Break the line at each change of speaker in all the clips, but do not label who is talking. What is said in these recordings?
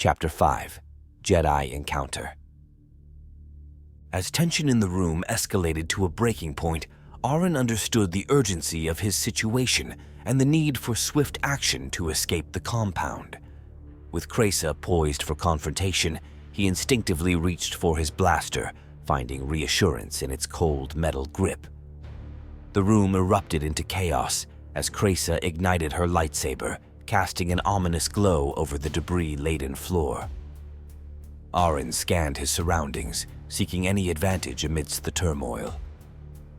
Chapter 5: Jedi Encounter. As tension in the room escalated to a breaking point, Aaron understood the urgency of his situation and the need for swift action to escape the compound. With Kraysa poised for confrontation, he instinctively reached for his blaster, finding reassurance in its cold metal grip. The room erupted into chaos as Kraysa ignited her lightsaber, casting an ominous glow over the debris-laden floor. Aaron scanned his surroundings, seeking any advantage amidst the turmoil.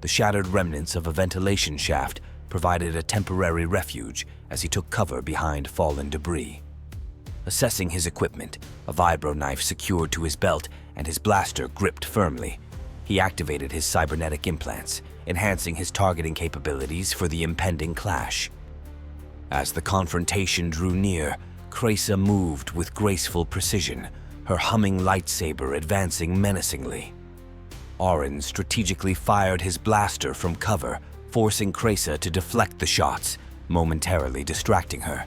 The shattered remnants of a ventilation shaft provided a temporary refuge as he took cover behind fallen debris. Assessing his equipment, a vibro knife secured to his belt and his blaster gripped firmly, he activated his cybernetic implants, enhancing his targeting capabilities for the impending clash. As the confrontation drew near, Kraysa moved with graceful precision, her humming lightsaber advancing menacingly. Aaron strategically fired his blaster from cover, forcing Kraysa to deflect the shots, momentarily distracting her.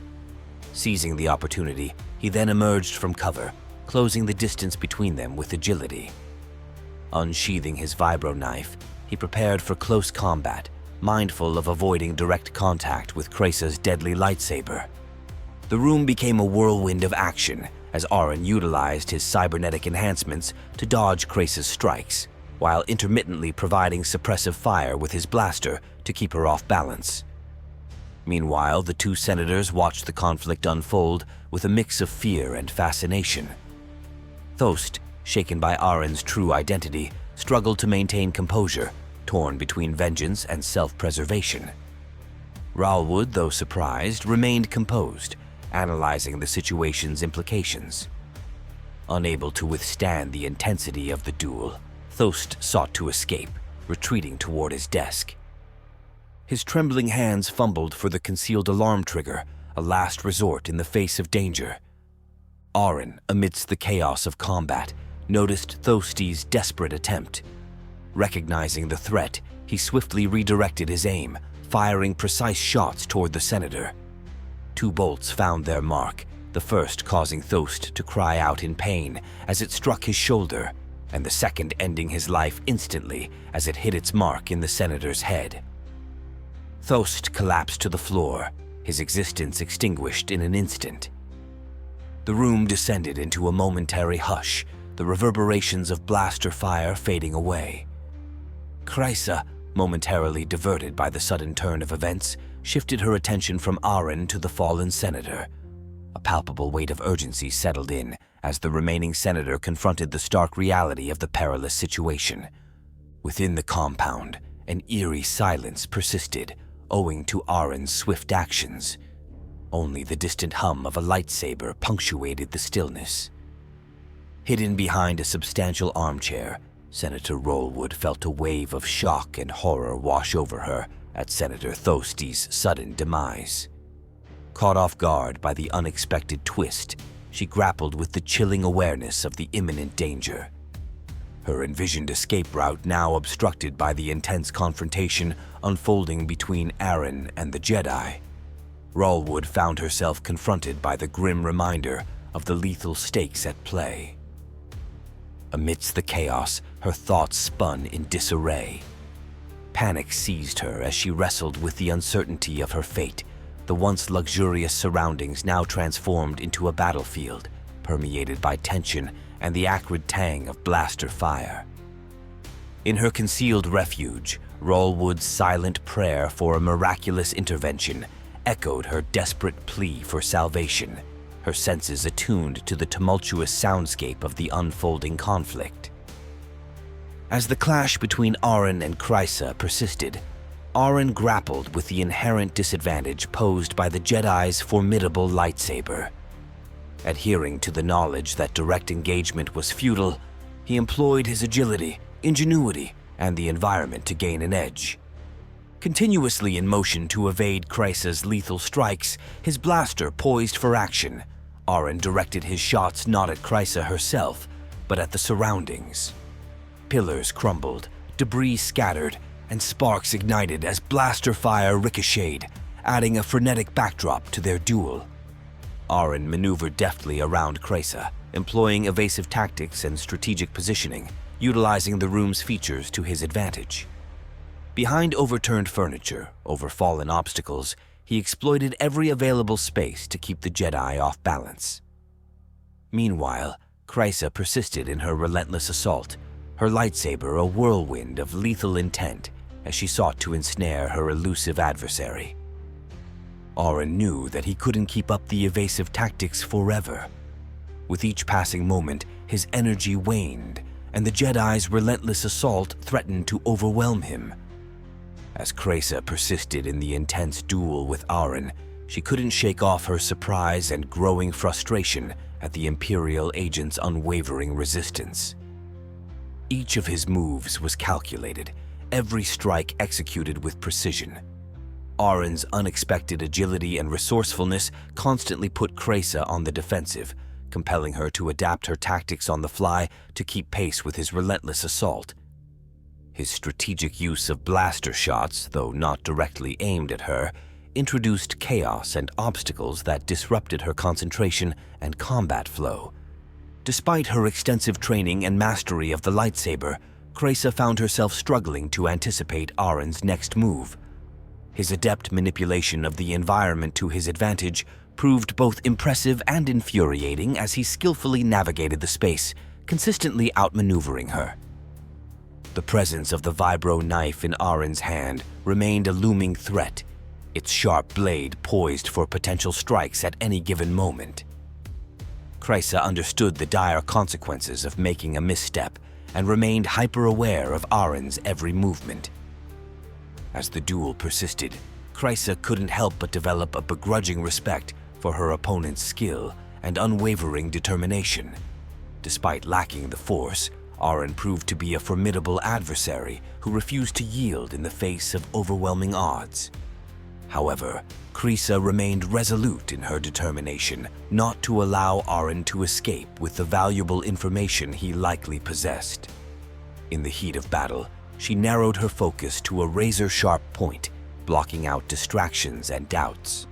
Seizing the opportunity, he then emerged from cover, closing the distance between them with agility. Unsheathing his vibro knife, he prepared for close combat, mindful of avoiding direct contact with Kraysa's deadly lightsaber. The room became a whirlwind of action as Aaron utilized his cybernetic enhancements to dodge Kraysa's strikes, while intermittently providing suppressive fire with his blaster to keep her off balance. Meanwhile, the two senators watched the conflict unfold with a mix of fear and fascination. Thost, shaken by Aaron's true identity, struggled to maintain composure, torn between vengeance and self-preservation. Ralwood, though surprised, remained composed, analyzing the situation's implications. Unable to withstand the intensity of the duel, Thost sought to escape, retreating toward his desk. His trembling hands fumbled for the concealed alarm trigger, a last resort in the face of danger. Aaron, amidst the chaos of combat, noticed Thosti's desperate attempt. Recognizing the threat, he swiftly redirected his aim, firing precise shots toward the senator. Two bolts found their mark, the first causing Thost to cry out in pain as it struck his shoulder, and the second ending his life instantly as it hit its mark in the senator's head. Thost collapsed to the floor, his existence extinguished in an instant. The room descended into a momentary hush, the reverberations of blaster fire fading away. Kraysa, momentarily diverted by the sudden turn of events, shifted her attention from Aaron to the fallen senator. A palpable weight of urgency settled in as the remaining senator confronted the stark reality of the perilous situation. Within the compound, an eerie silence persisted, owing to Aaron's swift actions. Only the distant hum of a lightsaber punctuated the stillness. Hidden behind a substantial armchair, Senator Ralwood felt a wave of shock and horror wash over her at Senator Thosti's sudden demise. Caught off guard by the unexpected twist, she grappled with the chilling awareness of the imminent danger. Her envisioned escape route now obstructed by the intense confrontation unfolding between Aaron and the Jedi. Ralwood found herself confronted by the grim reminder of the lethal stakes at play. Amidst the chaos, her thoughts spun in disarray. Panic seized her as she wrestled with the uncertainty of her fate, the once luxurious surroundings now transformed into a battlefield, permeated by tension and the acrid tang of blaster fire. In her concealed refuge, Ralwood's silent prayer for a miraculous intervention echoed her desperate plea for salvation, her senses attuned to the tumultuous soundscape of the unfolding conflict. As the clash between Aaron and Kraysa persisted, Aaron grappled with the inherent disadvantage posed by the Jedi's formidable lightsaber. Adhering to the knowledge that direct engagement was futile, he employed his agility, ingenuity, and the environment to gain an edge. Continuously in motion to evade Kraysa's lethal strikes, his blaster poised for action, Aaron directed his shots not at Kraysa herself, but at the surroundings. Pillars crumbled, debris scattered, and sparks ignited as blaster fire ricocheted, adding a frenetic backdrop to their duel. Aren maneuvered deftly around Kreisa, employing evasive tactics and strategic positioning, utilizing the room's features to his advantage. Behind overturned furniture, over fallen obstacles, he exploited every available space to keep the Jedi off balance. Meanwhile, Kreisa persisted in her relentless assault, her lightsaber a whirlwind of lethal intent as she sought to ensnare her elusive adversary. Aren knew that he couldn't keep up the evasive tactics forever. With each passing moment, his energy waned, and the Jedi's relentless assault threatened to overwhelm him. As Kreisa persisted in the intense duel with Aren, she couldn't shake off her surprise and growing frustration at the Imperial agent's unwavering resistance. Each of his moves was calculated, every strike executed with precision. Aren's unexpected agility and resourcefulness constantly put Kreisa on the defensive, compelling her to adapt her tactics on the fly to keep pace with his relentless assault. His strategic use of blaster shots, though not directly aimed at her, introduced chaos and obstacles that disrupted her concentration and combat flow. Despite her extensive training and mastery of the lightsaber, Kreisa found herself struggling to anticipate Aren's next move. His adept manipulation of the environment to his advantage proved both impressive and infuriating as he skillfully navigated the space, consistently outmaneuvering her. The presence of the vibro knife in Aren's hand remained a looming threat, its sharp blade poised for potential strikes at any given moment. Kreisa understood the dire consequences of making a misstep and remained hyper-aware of Aren's every movement. As the duel persisted, Kreisa couldn't help but develop a begrudging respect for her opponent's skill and unwavering determination. Despite lacking the force, Aren proved to be a formidable adversary who refused to yield in the face of overwhelming odds. However, Kreisa remained resolute in her determination not to allow Aren to escape with the valuable information he likely possessed. In the heat of battle, she narrowed her focus to a razor-sharp point, blocking out distractions and doubts.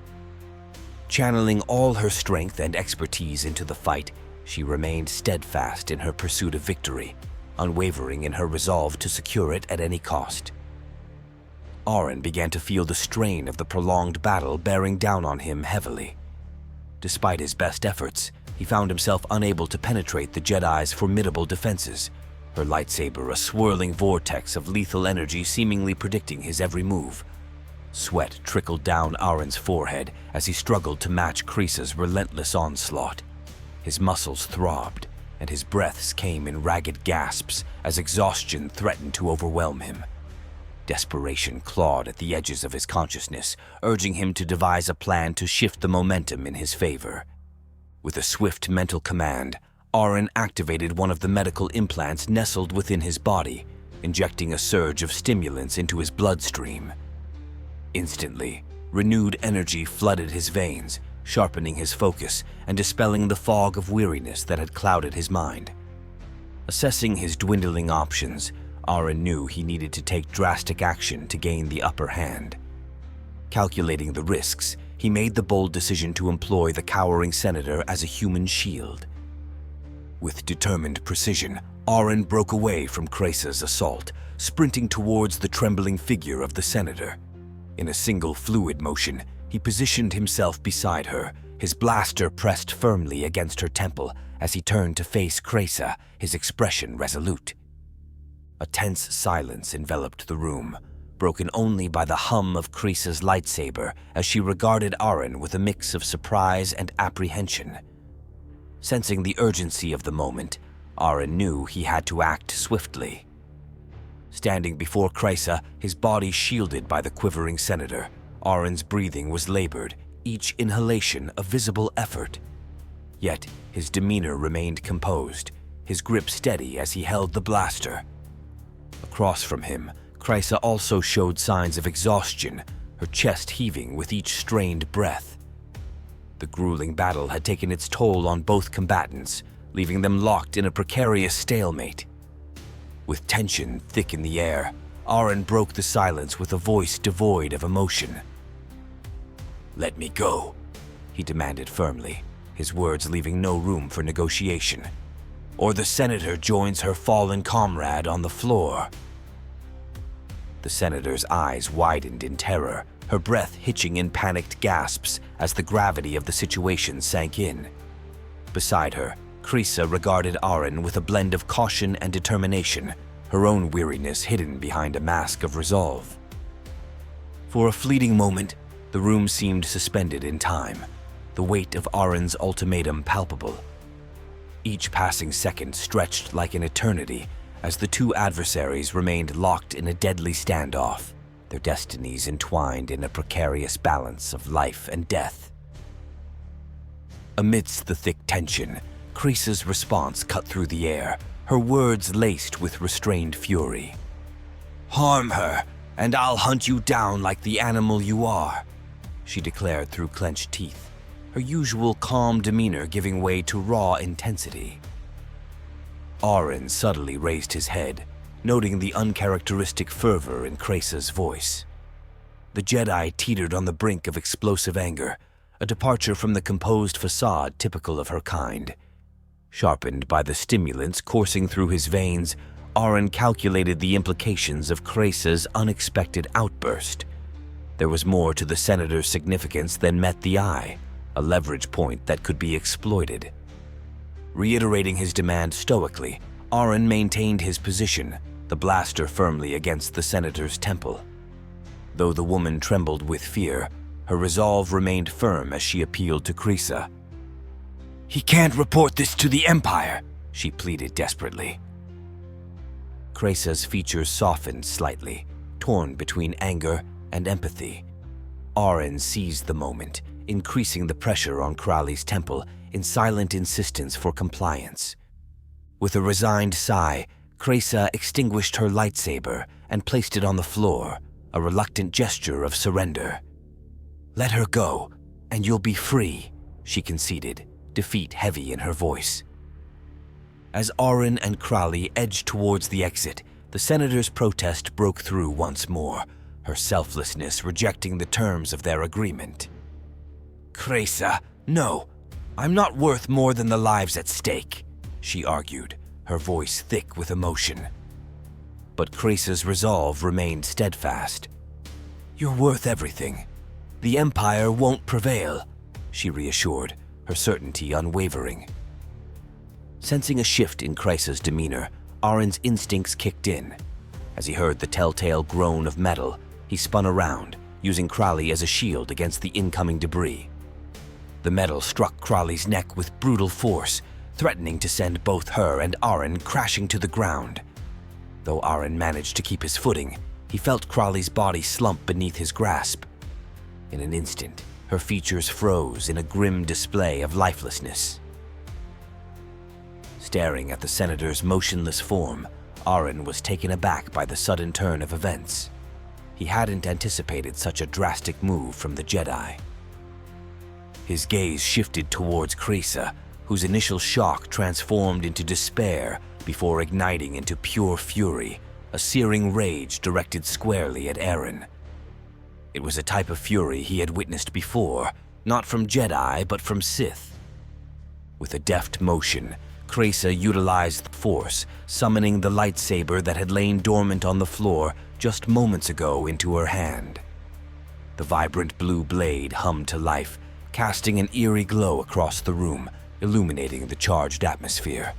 Channeling all her strength and expertise into the fight, she remained steadfast in her pursuit of victory, unwavering in her resolve to secure it at any cost. Aren began to feel the strain of the prolonged battle bearing down on him heavily. Despite his best efforts, he found himself unable to penetrate the Jedi's formidable defenses, her lightsaber a swirling vortex of lethal energy seemingly predicting his every move. Sweat trickled down Aren's forehead as he struggled to match Kreisa's relentless onslaught. His muscles throbbed, and his breaths came in ragged gasps as exhaustion threatened to overwhelm him. Desperation clawed at the edges of his consciousness, urging him to devise a plan to shift the momentum in his favor. With a swift mental command, Aren activated one of the medical implants nestled within his body, injecting a surge of stimulants into his bloodstream. Instantly, renewed energy flooded his veins, sharpening his focus and dispelling the fog of weariness that had clouded his mind. Assessing his dwindling options, Aren knew he needed to take drastic action to gain the upper hand. Calculating the risks, he made the bold decision to employ the cowering senator as a human shield. With determined precision, Aren broke away from Kreisa's assault, sprinting towards the trembling figure of the senator. In a single fluid motion, he positioned himself beside her, his blaster pressed firmly against her temple as he turned to face Kreisa, his expression resolute. A tense silence enveloped the room, broken only by the hum of Kreisa's lightsaber as she regarded Aren with a mix of surprise and apprehension. Sensing the urgency of the moment, Aren knew he had to act swiftly. Standing before Kreisa, his body shielded by the quivering senator, Aren's breathing was labored, each inhalation a visible effort. Yet his demeanor remained composed, his grip steady as he held the blaster. Across from him, Kreisa also showed signs of exhaustion, her chest heaving with each strained breath. The grueling battle had taken its toll on both combatants, leaving them locked in a precarious stalemate. With tension thick in the air, Aren broke the silence with a voice devoid of emotion. "Let me go," he demanded firmly. his words leaving no room for negotiation. "Or the senator joins her fallen comrade on the floor." The senator's eyes widened in terror, her breath hitching in panicked gasps as the gravity of the situation sank in. Beside her, Kreesa regarded Aren with a blend of caution and determination, her own weariness hidden behind a mask of resolve. For a fleeting moment, the room seemed suspended in time, the weight of Aren's ultimatum palpable. Each passing second stretched like an eternity as the two adversaries remained locked in a deadly standoff, their destinies entwined in a precarious balance of life and death. Amidst the thick tension, Kreesa's response cut through the air, her words laced with restrained fury. "Harm her, and I'll hunt you down like the animal you are," she declared through clenched teeth, her usual calm demeanor giving way to raw intensity. Aren subtly raised his head, noting the uncharacteristic fervor in Kreesa's voice. The Jedi teetered on the brink of explosive anger, a departure from the composed facade typical of her kind. Sharpened by the stimulants coursing through his veins, Aren calculated the implications of Kreesa's unexpected outburst. There was more to the senator's significance than met the eye, a leverage point that could be exploited. Reiterating his demand stoically, Aren maintained his position, the blaster firmly against the senator's temple. Though the woman trembled with fear, her resolve remained firm as she appealed to Kreesa. "He can't report this to the Empire," she pleaded desperately. Kreesa's features softened slightly, torn between anger and empathy. Aren seized the moment, increasing the pressure on Crowley's temple in silent insistence for compliance. With a resigned sigh, Kreesa extinguished her lightsaber and placed it on the floor, a reluctant gesture of surrender. "Let her go, and you'll be free," she conceded, defeat heavy in her voice. As Aren and Crowley edged towards the exit, the senator's protest broke through once more, her selflessness rejecting the terms of their agreement. "Kreesa, no, I'm not worth more than the lives at stake," she argued, her voice thick with emotion. But Kreesa's resolve remained steadfast. "You're worth everything. The Empire won't prevail," she reassured, her certainty unwavering. Sensing a shift in Kreesa's demeanor, Aren's instincts kicked in. As he heard the telltale groan of metal, he spun around, using Crowley as a shield against the incoming debris. The metal struck Crowley's neck with brutal force, threatening to send both her and Aren crashing to the ground. Though Aren managed to keep his footing, he felt Crowley's body slump beneath his grasp. In an instant, her features froze in a grim display of lifelessness. Staring at the senator's motionless form, Aren was taken aback by the sudden turn of events. He hadn't anticipated such a drastic move from the Jedi. His gaze shifted towards Kreesa, whose initial shock transformed into despair before igniting into pure fury, a searing rage directed squarely at Aren. It was a type of fury he had witnessed before, not from Jedi, but from Sith. With a deft motion, Kreesa utilized the Force, summoning the lightsaber that had lain dormant on the floor just moments ago into her hand. The vibrant blue blade hummed to life, casting an eerie glow across the room, illuminating the charged atmosphere.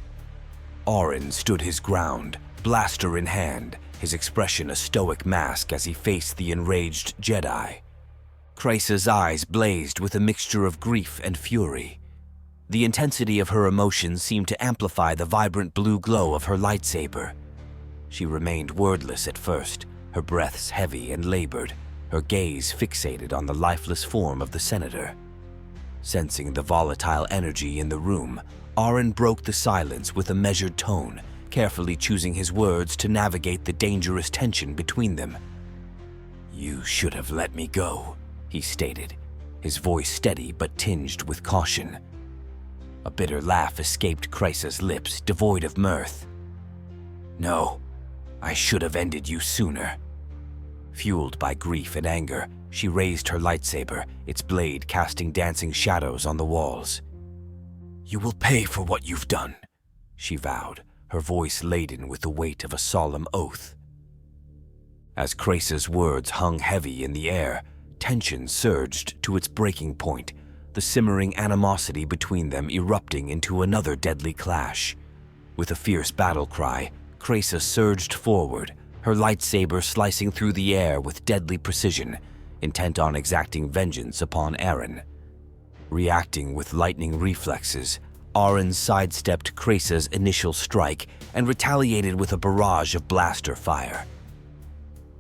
Aren stood his ground, blaster in hand, his expression a stoic mask as he faced the enraged Jedi. Kreesa's eyes blazed with a mixture of grief and fury. The intensity of her emotions seemed to amplify the vibrant blue glow of her lightsaber. She remained wordless at first, her breaths heavy and labored, her gaze fixated on the lifeless form of the senator. Sensing the volatile energy in the room, Aren broke the silence with a measured tone, carefully choosing his words to navigate the dangerous tension between them. "You should have let me go," he stated, his voice steady but tinged with caution. A bitter laugh escaped Kreesa's lips, devoid of mirth. "No, I should have ended you sooner." Fueled by grief and anger, she raised her lightsaber, its blade casting dancing shadows on the walls. "You will pay for what you've done," she vowed, her voice laden with the weight of a solemn oath. As Krasa's words hung heavy in the air, tension surged to its breaking point, the simmering animosity between them erupting into another deadly clash. With a fierce battle cry, Krasa surged forward, her lightsaber slicing through the air with deadly precision, intent on exacting vengeance upon Aaron. Reacting with lightning reflexes, Aaron sidestepped Krasa's initial strike and retaliated with a barrage of blaster fire.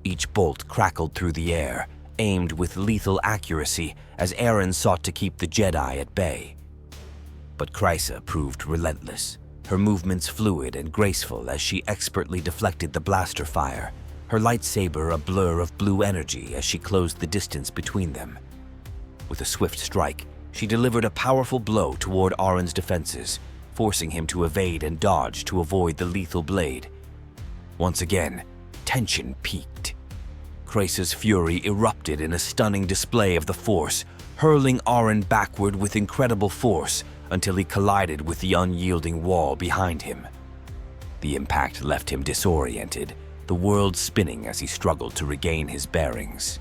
Each bolt crackled through the air, aimed with lethal accuracy as Aaron sought to keep the Jedi at bay. But Krasa proved relentless, her movements fluid and graceful as she expertly deflected the blaster fire, her lightsaber a blur of blue energy as she closed the distance between them. With a swift strike, she delivered a powerful blow toward Aaron's defenses, forcing him to evade and dodge to avoid the lethal blade. Once again, tension peaked. Krasa's fury erupted in a stunning display of the Force, hurling Aaron backward with incredible force until he collided with the unyielding wall behind him. The impact left him disoriented, the world spinning as he struggled to regain his bearings.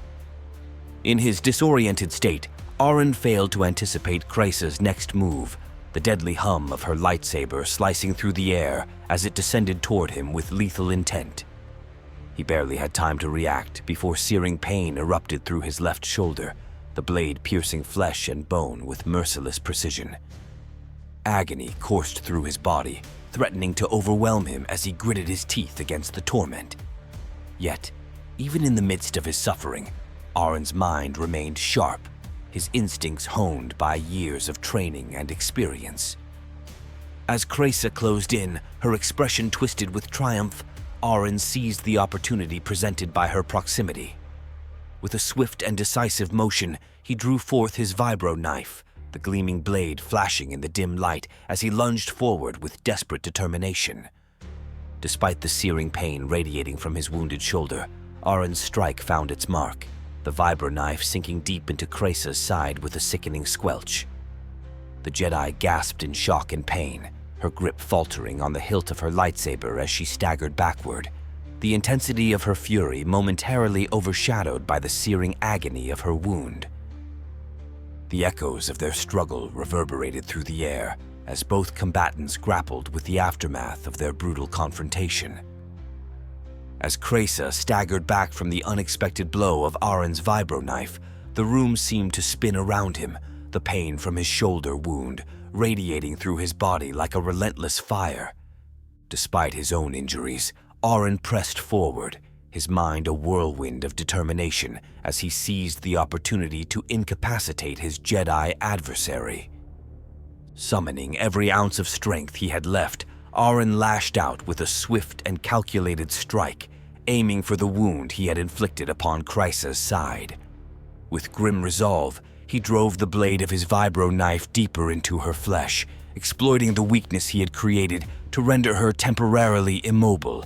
In his disoriented state, Aaron failed to anticipate Krasa's next move, the deadly hum of her lightsaber slicing through the air as it descended toward him with lethal intent. He barely had time to react before searing pain erupted through his left shoulder, the blade piercing flesh and bone with merciless precision. Agony coursed through his body, threatening to overwhelm him as he gritted his teeth against the torment. Yet, even in the midst of his suffering, Aaron's mind remained sharp, his instincts honed by years of training and experience. As Krasa closed in, her expression twisted with triumph, Aaron seized the opportunity presented by her proximity. With a swift and decisive motion, he drew forth his vibro knife, the gleaming blade flashing in the dim light as he lunged forward with desperate determination. Despite the searing pain radiating from his wounded shoulder, Aaron's strike found its mark, the vibro knife sinking deep into Krasa's side with a sickening squelch. The Jedi gasped in shock and pain, her grip faltering on the hilt of her lightsaber as she staggered backward, the intensity of her fury momentarily overshadowed by the searing agony of her wound. The echoes of their struggle reverberated through the air as both combatants grappled with the aftermath of their brutal confrontation. As Krasa staggered back from the unexpected blow of Aaron's vibro knife, the room seemed to spin around him, the pain from his shoulder wound radiating through his body like a relentless fire. Despite his own injuries, Aaron pressed forward, his mind a whirlwind of determination as he seized the opportunity to incapacitate his Jedi adversary. Summoning every ounce of strength he had left, Aaron lashed out with a swift and calculated strike, aiming for the wound he had inflicted upon Krasa's side. With grim resolve, he drove the blade of his vibro knife deeper into her flesh, exploiting the weakness he had created to render her temporarily immobile.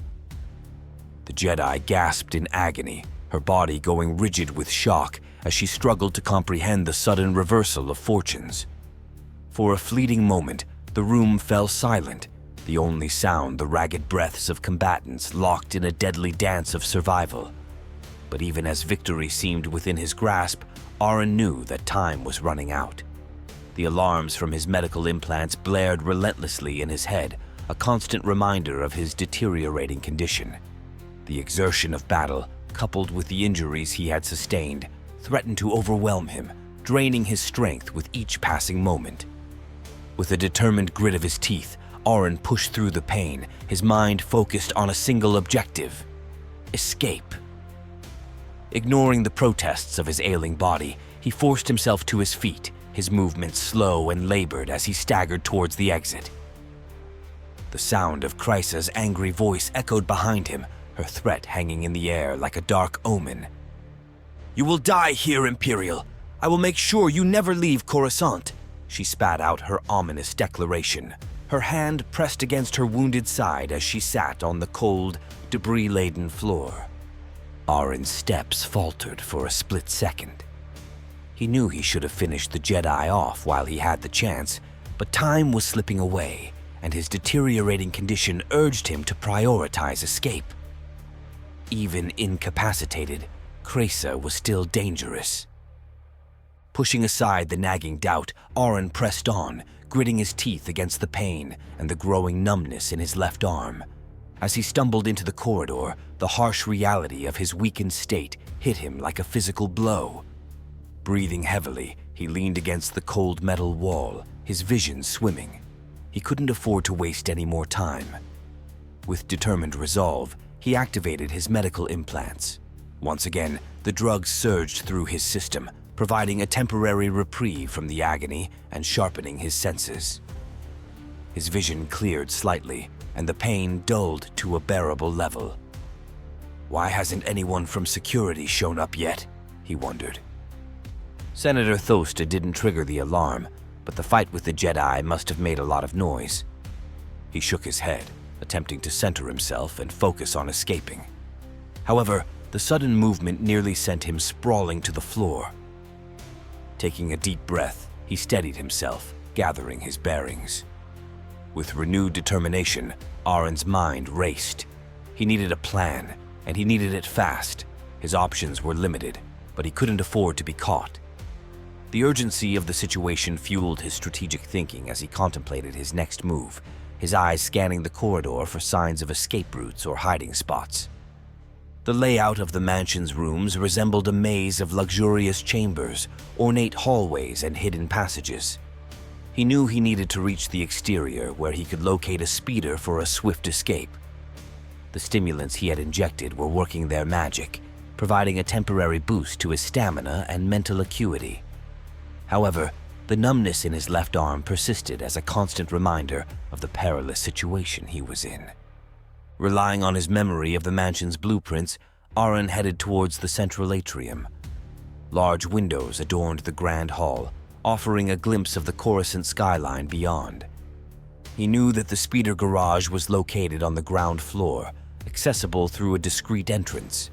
The Jedi gasped in agony, her body going rigid with shock as she struggled to comprehend the sudden reversal of fortunes. For a fleeting moment, the room fell silent, the only sound the ragged breaths of combatants locked in a deadly dance of survival. But even as victory seemed within his grasp, Aaron knew that time was running out. The alarms from his medical implants blared relentlessly in his head, a constant reminder of his deteriorating condition. The exertion of battle, coupled with the injuries he had sustained, threatened to overwhelm him, draining his strength with each passing moment. With a determined grit of his teeth, Aaron pushed through the pain, his mind focused on a single objective: escape. Ignoring the protests of his ailing body, he forced himself to his feet, his movements slow and labored as he staggered towards the exit. The sound of Krasa's angry voice echoed behind him, her threat hanging in the air like a dark omen. "You will die here, Imperial. I will make sure you never leave Coruscant," she spat out her ominous declaration, her hand pressed against her wounded side as she sat on the cold, debris-laden floor. Aaron's steps faltered for a split second. He knew he should have finished the Jedi off while he had the chance, But time was slipping away, and his deteriorating condition urged him to prioritize escape. Even incapacitated, Kresa was still dangerous. Pushing aside the nagging doubt, Aron pressed on, gritting his teeth against the pain and the growing numbness in his left arm. As he stumbled into the corridor, the harsh reality of his weakened state hit him like a physical blow. Breathing heavily, he leaned against the cold metal wall, his vision swimming. He couldn't afford to waste any more time. With determined resolve, he activated his medical implants. Once again, the drugs surged through his system, providing a temporary reprieve from the agony and sharpening his senses. His vision cleared slightly, and the pain dulled to a bearable level. Why hasn't anyone from security shown up yet? He wondered. Senator Thosta didn't trigger the alarm, but the fight with the Jedi must have made a lot of noise. He shook his head, attempting to center himself and focus on escaping. However, the sudden movement nearly sent him sprawling to the floor. Taking a deep breath, he steadied himself, gathering his bearings. With renewed determination, Aron's mind raced. He needed a plan, and he needed it fast. His options were limited, but he couldn't afford to be caught. The urgency of the situation fueled his strategic thinking as he contemplated his next move, his eyes scanning the corridor for signs of escape routes or hiding spots. The layout of the mansion's rooms resembled a maze of luxurious chambers, ornate hallways, and hidden passages. He knew he needed to reach the exterior where he could locate a speeder for a swift escape. The stimulants he had injected were working their magic, providing a temporary boost to his stamina and mental acuity. However, the numbness in his left arm persisted as a constant reminder of the perilous situation he was in. Relying on his memory of the mansion's blueprints, Aron headed towards the central atrium. Large windows adorned the grand hall, offering a glimpse of the Coruscant skyline beyond. He knew that the speeder garage was located on the ground floor, accessible through a discreet entrance.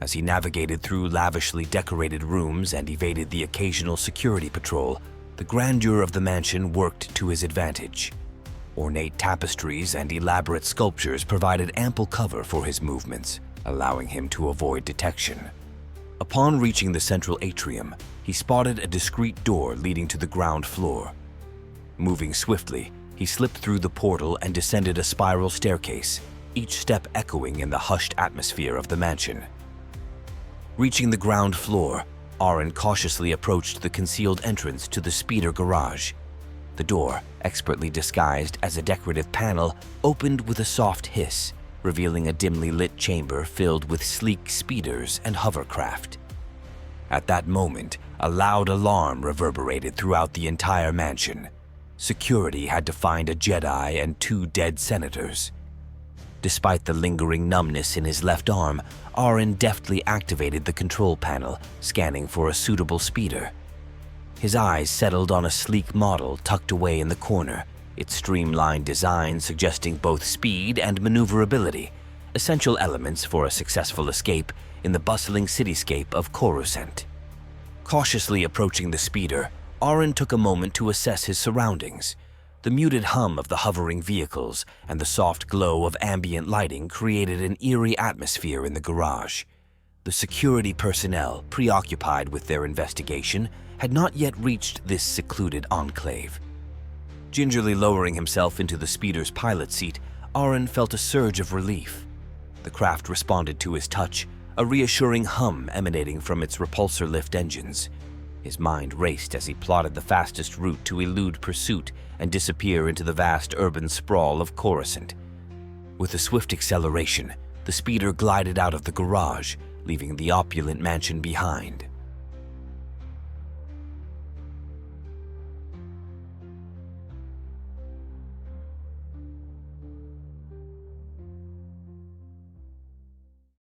As he navigated through lavishly decorated rooms and evaded the occasional security patrol, the grandeur of the mansion worked to his advantage. Ornate tapestries and elaborate sculptures provided ample cover for his movements, allowing him to avoid detection. Upon reaching the central atrium, he spotted a discreet door leading to the ground floor. Moving swiftly, he slipped through the portal and descended a spiral staircase, each step echoing in the hushed atmosphere of the mansion. Reaching the ground floor, Aron cautiously approached the concealed entrance to the speeder garage. The door, expertly disguised as a decorative panel, opened with a soft hiss, revealing a dimly lit chamber filled with sleek speeders and hovercraft. At that moment, a loud alarm reverberated throughout the entire mansion. Security had to find a Jedi and 2 dead senators. Despite the lingering numbness in his left arm, Aron deftly activated the control panel, scanning for a suitable speeder. His eyes settled on a sleek model tucked away in the corner, its streamlined design suggesting both speed and maneuverability, essential elements for a successful escape in the bustling cityscape of Coruscant. Cautiously approaching the speeder, Aron took a moment to assess his surroundings. The muted hum of the hovering vehicles and the soft glow of ambient lighting created an eerie atmosphere in the garage. The security personnel, preoccupied with their investigation, had not yet reached this secluded enclave. Gingerly lowering himself into the speeder's pilot seat, Aron felt a surge of relief. The craft responded to his touch, a reassuring hum emanating from its repulsor lift engines. His mind raced as he plotted the fastest route to elude pursuit and disappear into the vast urban sprawl of Coruscant. With a swift acceleration, the speeder glided out of the garage, leaving the opulent mansion behind.